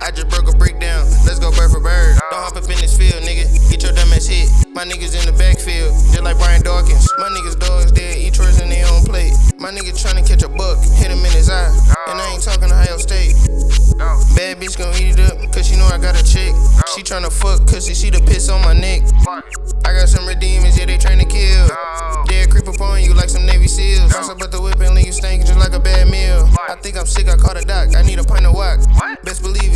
I just broke a brick down, let's go bird for bird. Don't hop up in this field, nigga, get your dumb ass hit. My niggas in the backfield, just like Brian Dawkins. My niggas dogs dead, eat chores in their own plate. My nigga tryna catch a buck, hit him in his eye. And I ain't talking Ohio State. Bad bitch gon' eat it up, cause she know I got a chick. She tryna fuck, cause she see the piss on my neck. I got some redeemers, yeah, they tryna kill. They'll creep up on you like some Navy SEALs. Toss up at the whip and leave you stank just like a bad meal. I think I'm sick, I caught a doc, I need a pint of wok. Best believe